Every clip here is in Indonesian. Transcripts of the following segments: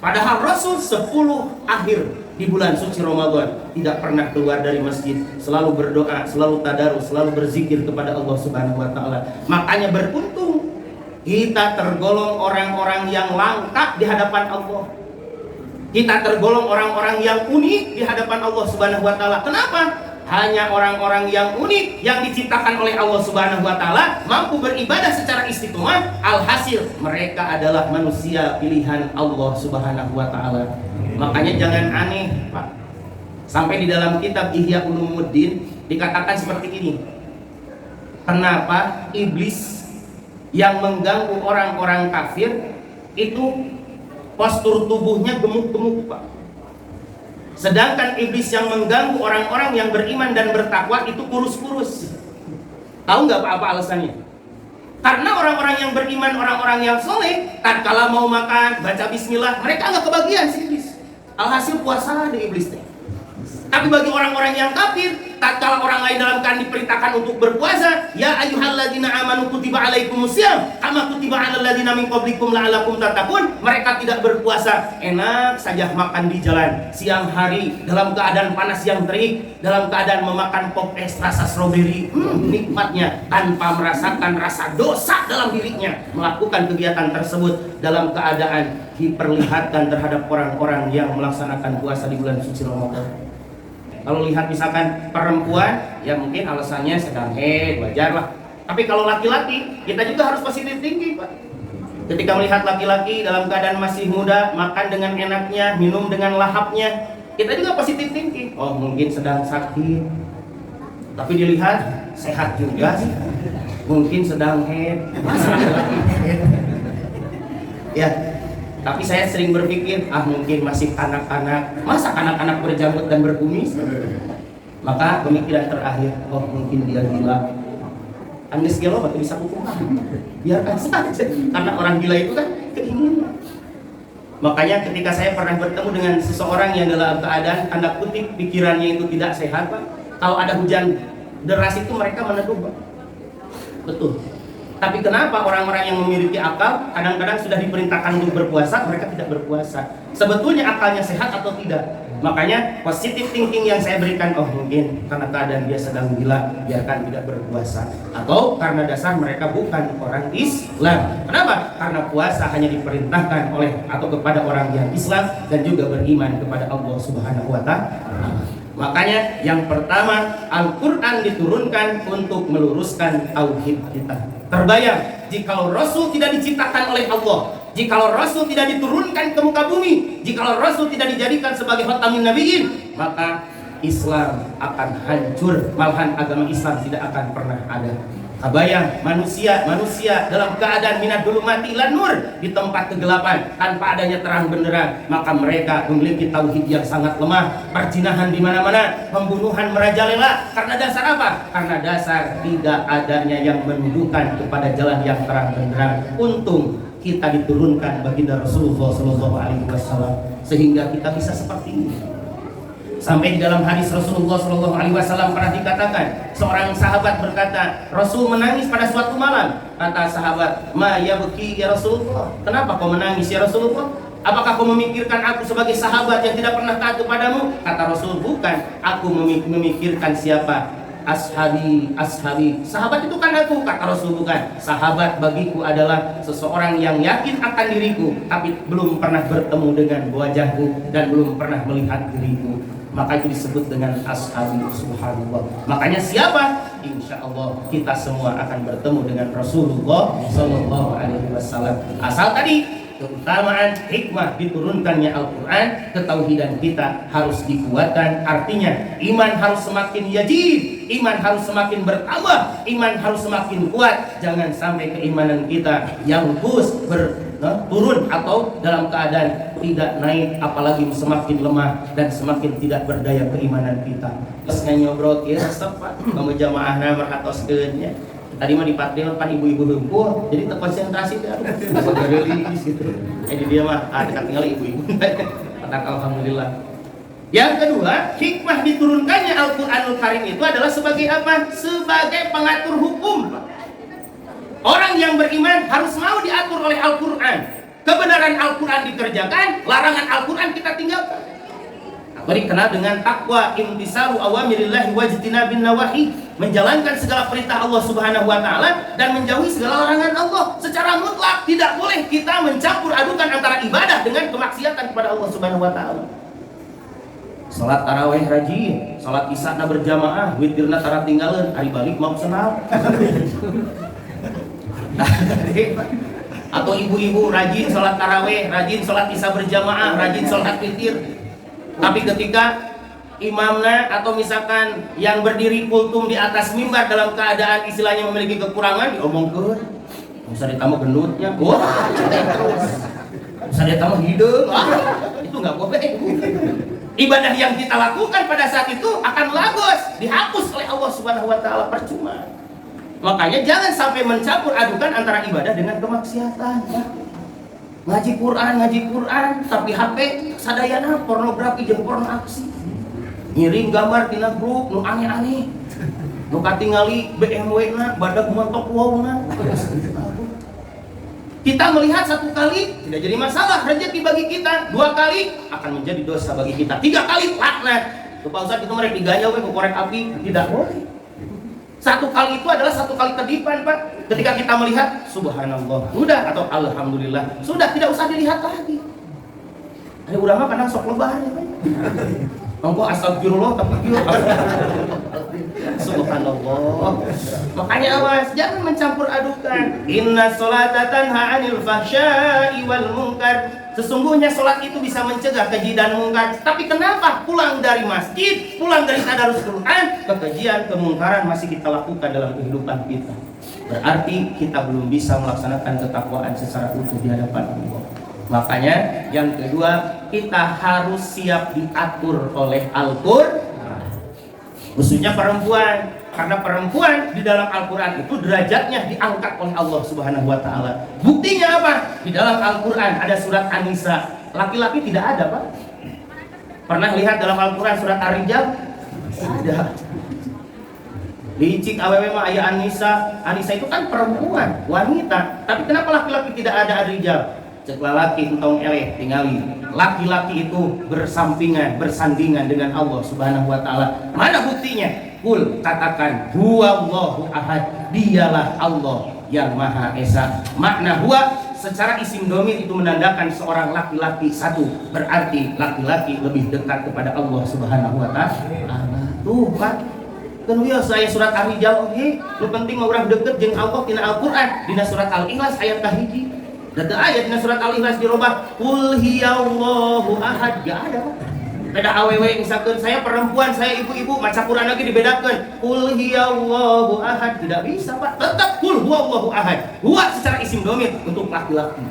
Padahal Rasul 10 akhir di bulan suci Ramadan tidak pernah keluar dari masjid, selalu berdoa, selalu tadarus, selalu berzikir kepada Allah Subhanahu wa taala. Makanya beruntung kita tergolong orang-orang yang langka di hadapan Allah. Kita tergolong orang-orang yang unik di hadapan Allah Subhanahu wa taala. Kenapa? Hanya orang-orang yang unik yang diciptakan oleh Allah Subhanahu wa taala mampu beribadah secara istiqomah. Alhasil mereka adalah manusia pilihan Allah Subhanahu wa taala. Makanya jangan aneh, Pak. Sampai di dalam kitab Ihya Ulumuddin dikatakan seperti ini. Kenapa iblis yang mengganggu orang-orang kafir itu postur tubuhnya gemuk-gemuk, Pak? Sedangkan iblis yang mengganggu orang-orang yang beriman dan bertakwa itu kurus-kurus. Tahu nggak apa alasannya? Karena orang-orang yang beriman, orang-orang yang soleh, tatkala mau makan, baca bismillah, mereka nggak kebagian si iblis. Alhasil puasa di iblis. Tapi bagi orang-orang yang kafir, tatkala orang lain dalam keadaan diperintahkan untuk berpuasa, ya ayyuhalladzina amanu kutiba alaikumusiyam kama kutiba alal ladzina min qablikum la'allakum tattaqun, mereka tidak berpuasa, enak saja makan di jalan siang hari dalam keadaan panas yang terik, dalam keadaan memakan pop es rasa stroberi, nikmatnya tanpa merasakan rasa dosa dalam dirinya melakukan kegiatan tersebut dalam keadaan diperlihatkan terhadap orang-orang yang melaksanakan puasa di bulan suci Ramadan. Kalau lihat misalkan perempuan, ya mungkin alasannya sedang haid, wajar lah. Tapi kalau laki-laki, kita juga harus positif tinggi, Pak. Ketika melihat laki-laki dalam keadaan masih muda, makan dengan enaknya, minum dengan lahapnya, kita juga positif tinggi. Oh, mungkin sedang sakit, tapi dilihat sehat juga sih. Mungkin sedang haid, ya. Tapi saya sering berpikir, mungkin masih anak-anak. Masa anak-anak berjanggut dan berkumis? Maka pemikiran terakhir, mungkin dia gila. Angges gelo batu bisa hukum. Biarkan saja. Karena orang gila itu kan keinginan. Makanya ketika saya pernah bertemu dengan seseorang yang dalam keadaan tanda kutip pikirannya itu tidak sehat, Pak. Kalau ada hujan deras itu mereka meneduh, Pak. Betul. Tapi kenapa orang-orang yang memiliki akal kadang-kadang sudah diperintahkan untuk berpuasa, mereka tidak berpuasa? Sebetulnya akalnya sehat atau tidak? Makanya positive thinking yang saya berikan, mungkin karena keadaan dia sedang gila, biarkan tidak berpuasa. Atau karena dasar mereka bukan orang Islam. Kenapa? Karena puasa hanya diperintahkan oleh atau kepada orang yang Islam dan juga beriman kepada Allah Subhanahu wa taala. Makanya yang pertama, Al-Quran diturunkan untuk meluruskan tauhid kita. Terbayang, jikalau Rasul tidak diciptakan oleh Allah, jikalau Rasul tidak diturunkan ke muka bumi, jikalau Rasul tidak dijadikan sebagai khatamin nabiyyin, maka Islam akan hancur, malahan agama Islam tidak akan pernah ada. Kebayang, manusia dalam keadaan minad dhulumati ilan nur, di tempat kegelapan tanpa adanya terang benderang, maka mereka memiliki tauhid yang sangat lemah, perzinahan di mana-mana, pembunuhan merajalela. Karena dasar apa? Karena dasar tidak adanya yang menunjukkan kepada jalan yang terang benderang. Untung kita diturunkan baginda Rasulullah SAW sehingga kita bisa seperti ini. Sampai di dalam hadis Rasulullah SAW pernah dikatakan, seorang sahabat berkata, Rasul menangis pada suatu malam. Kata sahabat, ma yabki ya Rasulullah, kenapa kau menangis ya Rasulullah? Apakah kau memikirkan aku sebagai sahabat yang tidak pernah taat kepadamu? Kata Rasul, bukan, aku memikirkan siapa? Ashabi. Sahabat itu kan aku. Kata Rasul, bukan, sahabat bagiku adalah seseorang yang yakin akan diriku tapi belum pernah bertemu dengan wajahku dan belum pernah melihat diriku. Maka itu disebut dengan ashabi. Subhanallah. Makanya siapa? Insya Allah kita semua akan bertemu dengan Rasulullah SAW. Asal tadi keutamaan hikmah diturunkannya Al-Quran, ketauhidan kita harus dikuatkan. Artinya iman harus semakin yajid, iman harus semakin bertambah, iman harus semakin kuat. Jangan sampai keimanan kita yang turun atau dalam keadaan tidak naik, apalagi semakin lemah dan semakin tidak berdaya keimanan kita. Terus nyobrol ya sepat kamu jamaahna merhatoskeunnya. Tadi mah di Patreon kan ibu-ibu heumpul, jadi terkonsentrasi dah. Gelis gitu. Ini dia mah dekat tinggal ibu-ibu. Kata alhamdulillah. Yang kedua, hikmah diturunkannya Al-Qur'anul Karim itu adalah sebagai apa? Sebagai pengatur hukum. Orang yang beriman harus mau diatur oleh Al-Quran. Kebenaran Al-Quran dikerjakan, larangan Al-Quran kita tinggalkan. Mari kenal dengan takwa, imtisalu awamirillahi wajtinabin nawahi, menjalankan segala perintah Allah Subhanahu wa taala dan menjauhi segala larangan Allah. Secara mutlak tidak boleh kita mencampur adukan antara ibadah dengan kemaksiatan kepada Allah Subhanahu wa taala. Salat tarawih rajin, salat isya na berjamaah, witirna tara tinggalin, hari balik mau senal. Atau ibu-ibu rajin salat tarawih, rajin salat isya berjamaah, rajin salat witir. Tapi ketika imamnya atau misalkan yang berdiri kultum di atas mimbar dalam keadaan istilahnya memiliki kekurangan, diomongkan, bisa ditambah gendutnya, wah, terus, bisa ditambah hidung, itu nggak boleh. Ibadah yang kita lakukan pada saat itu akan lagos, dihapus oleh Allah Subhanahu Wa Taala, percuma. Makanya jangan sampai mencampur adukan antara ibadah dengan kemaksiatan. Ngaji Quran, tapi HP sadayana pornografi jeung porno aksi. Ngiring gambar tina grup nu aneh-aneh. Nu katingali BMW na badag montok wowna. Kita melihat satu kali tidak jadi masalah, rezeki bagi kita. 2 kali akan menjadi dosa bagi kita. 3 kali laknat. Tuh Pak Ustaz, itu mereka diganyau ke korek api, tidak boleh. 1 kali itu adalah 1 kali kedipan, Pak. Ketika kita melihat subhanallah, sudah, atau alhamdulillah, sudah, tidak usah dilihat lagi. Ada ulama kadang sok lebar ya, Pak. Engkau astagfirullah tapi dia subhanallah. Makanya awas, jangan mencampur adukan. Inna sholata tanha 'anil fahsya'i wal munkar. Sesungguhnya sholat itu bisa mencegah keji dan mungkar. Tapi kenapa pulang dari masjid, pulang dari tadarus Quran, kekejian, kemungkaran masih kita lakukan dalam kehidupan kita? Berarti kita belum bisa melaksanakan ketakwaan secara utuh di hadapan Allah. Makanya yang kedua, kita harus siap diatur oleh Al-Quran, khususnya perempuan. Karena perempuan di dalam Al-Quran itu derajatnya diangkat oleh Allah Subhanahu wa Ta'ala. Buktinya apa? Di dalam Al-Quran ada surat An-Nisa. Laki-laki tidak ada, Pak. Pernah lihat dalam Al-Quran surat Ar-Rijal? Ada. Licik awewe mah aya An-Nisa. An-Nisa itu kan perempuan, wanita. Tapi kenapa laki-laki tidak ada Ar-Rijal? Cek lalaki entong eleh tingali. Laki-laki itu bersampingan, bersandingan dengan Allah Subhanahu wa Ta'ala. Mana buktinya? Kul, katakan huwallahu ahad, dialah Allah yang Maha Esa. Makna huwa secara isim domir itu menandakan seorang laki-laki satu, berarti laki-laki lebih dekat kepada Allah Subhanahu wa Ta'ala. Tuh, Pak. Kan saya surat Ar-Rijal oge, lu penting mau urang deket jeung Allah tina Al-Qur'an, dina surat Al-Ikhlas ayat kahiji. Dan ayat dina surat Al-Ikhlas dirubah qul hiyallahu ahad, gak ada, Pak. Beda awewe misalkan saya perempuan, saya ibu-ibu, maca Quran lagi dibedakan qul hiyallahu ahad, tidak bisa, Pak. Tetap qul huwallahu ahad. Huwa secara isim domir untuk laki-laki,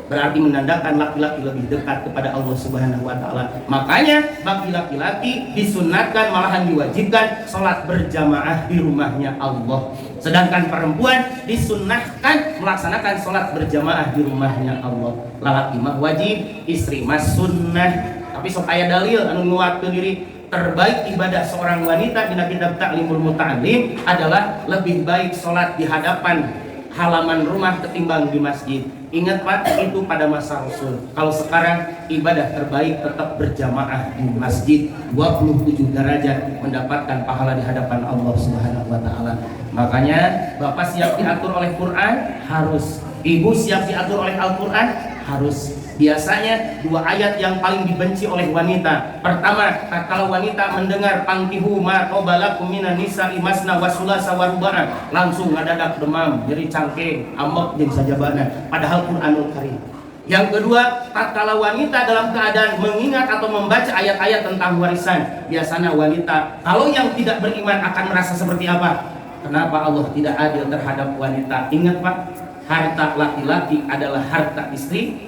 berarti menandakan laki-laki lebih dekat kepada Allah Subhanahu wa Ta'ala. Makanya bagi laki-laki disunatkan, malahan diwajibkan sholat berjamaah di rumahnya Allah. Sedangkan perempuan disunahkan melaksanakan sholat berjamaah di rumahnya Allah. Lalaki mah wajib, istri mah sunnah. Tapi sok aya dalil anu nguatkeun diri terbaik ibadah seorang wanita dina kitab Ta'limul Muta'allim adalah lebih baik sholat di hadapan halaman rumah ketimbang di masjid. Ingat, Pak, itu pada masa Rasul. Kalau sekarang ibadah terbaik tetap berjamaah di masjid. 27 derajat mendapatkan pahala di hadapan Allah Subhanahu wa Ta'ala. Makanya Bapak siap diatur oleh Quran, harus. Ibu siap diatur oleh Al-Quran, harus. Biasanya 2 ayat yang paling dibenci oleh wanita. Pertama, kalau wanita mendengar pangkihu ma qabalakum minan nisa'i masna wa sulasa wa ruba'a, langsung ngadadak demam, nyeri cangkeng, ambek jeung sajabana. Padahal Qur'anul Karim. Yang kedua, tatkala wanita dalam keadaan mengingat atau membaca ayat-ayat tentang warisan, biasanya wanita kalau yang tidak beriman akan merasa seperti apa? Kenapa Allah tidak adil terhadap wanita? Ingat, Pak, harta laki-laki adalah harta istri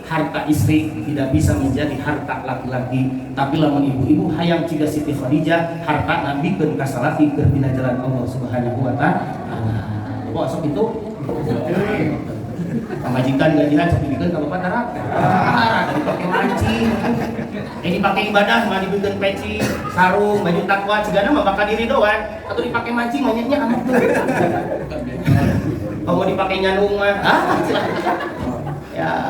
tidak bisa menjadi harta laki-laki. Tapi lamun ibu-ibu hayang ciga Siti Khadijah, harta nabikeun ka salaki keur dina jalan Allah Subhanahu wa Ta'ala. Kok sok itu? Pamajikan gajian sok dibikeun ka Bapak neraka. Dari pakai mancing. Ini pakai ibadah mah dibikeun peci, sarung, baju takwa cigana mah bakal diri doang. Atau dipakai mancing manyetnya amat tuh. Kalau mau dipakai nyandung mah, Ya,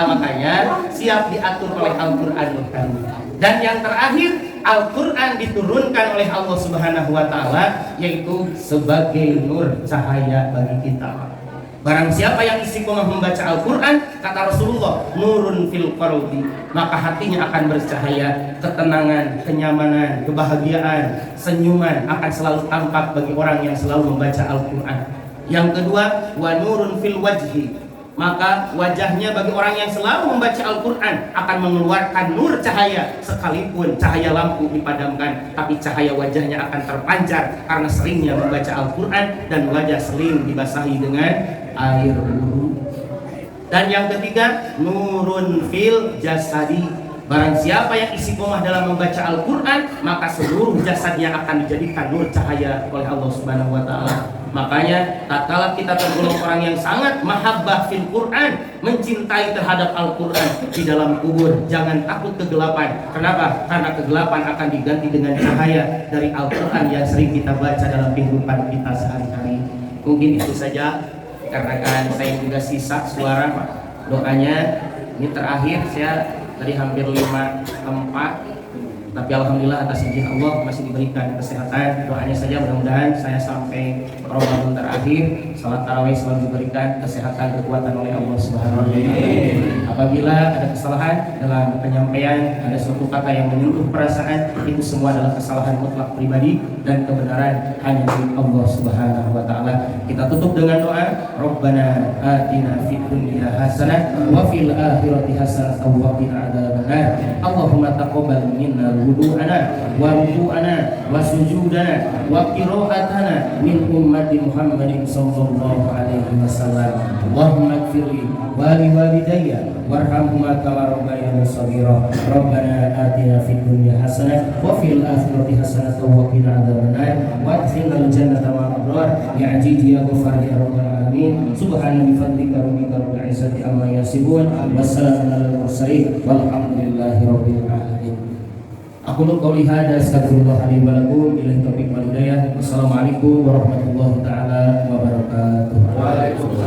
makanya siap diatur oleh Al-Qur'anul Karim. Dan yang terakhir, Al-Qur'an diturunkan oleh Allah Subhanahu wa taala yaitu sebagai nur cahaya bagi kita. Barang siapa yang istiqomah membaca Al-Qur'an, kata Rasulullah, nurun fil qalbi, maka hatinya akan bercahaya, ketenangan, kenyamanan, kebahagiaan, senyuman akan selalu tampak bagi orang yang selalu membaca Al-Qur'an. Yang kedua, wa nurun fil wajhi, maka wajahnya bagi orang yang selalu membaca Al-Qur'an akan mengeluarkan nur cahaya, sekalipun cahaya lampu dipadamkan, tapi cahaya wajahnya akan terpancar karena seringnya membaca Al-Qur'an dan wajah sering dibasahi dengan air wudhu. Dan yang ketiga, nurun fil jasadi, barang siapa yang istiqomah dalam membaca Al-Qur'an, maka seluruh jasadnya akan dijadikan nur cahaya oleh Allah Subhanahu wa taala. Makanya tatkala kita tergolong orang yang sangat mahabbah fil Quran, mencintai terhadap Al-Qur'an, di dalam kubur jangan takut kegelapan. Kenapa? Karena kegelapan akan diganti dengan cahaya dari Al-Qur'an yang sering kita baca dalam kehidupan kita sehari-hari. Mungkin itu saja, karena kan saya juga sisa suara doanya. Ini terakhir, saya tadi hampir 5 tempat, tapi alhamdulillah atas izin Allah masih diberikan kesehatan. Doanya saja mudah-mudahan saya sampai Ramadan terakhir, salat tarawih selalu diberikan kesehatan, kekuatan oleh Allah Subhanahu wa taala. Apabila ada kesalahan dalam penyampaian, ada suatu kata yang menyentuh perasaan, itu semua adalah kesalahan mutlak pribadi dan kebenaran hanya dari Allah Subhanahu wa taala. Kita tutup dengan doa, Rabbana atina fid dunya hasanah wa fil akhirati hasanah wa qina adzabannar. Allahumma taqabbal minna wudu'ana wa ruku'ana wa sujudana wa qira'atana min ummati Muhammadin sallallahu alaihi wasallam. Allahumma ighfirli wa li walidayya warhamhuma kama rabbayani shaghira. Rabbana atina fid dunya hasanah wa fil akhirati hasanah wa qina adzabannar wa adkhilnal jannata ma'al abrar ya aziz ya ghafar ya rabbal alamin. Subhana bi fadlika rabbika rabbil izzati amma yasifun wassalamun alal mursalin walhamdulillahi rabbil alamin. Aku qouli hadza astaghfirullah li wa lakum ilahi taufiq wal hidayah. Wassalamualaikum warahmatullahi taala wabarakatuh.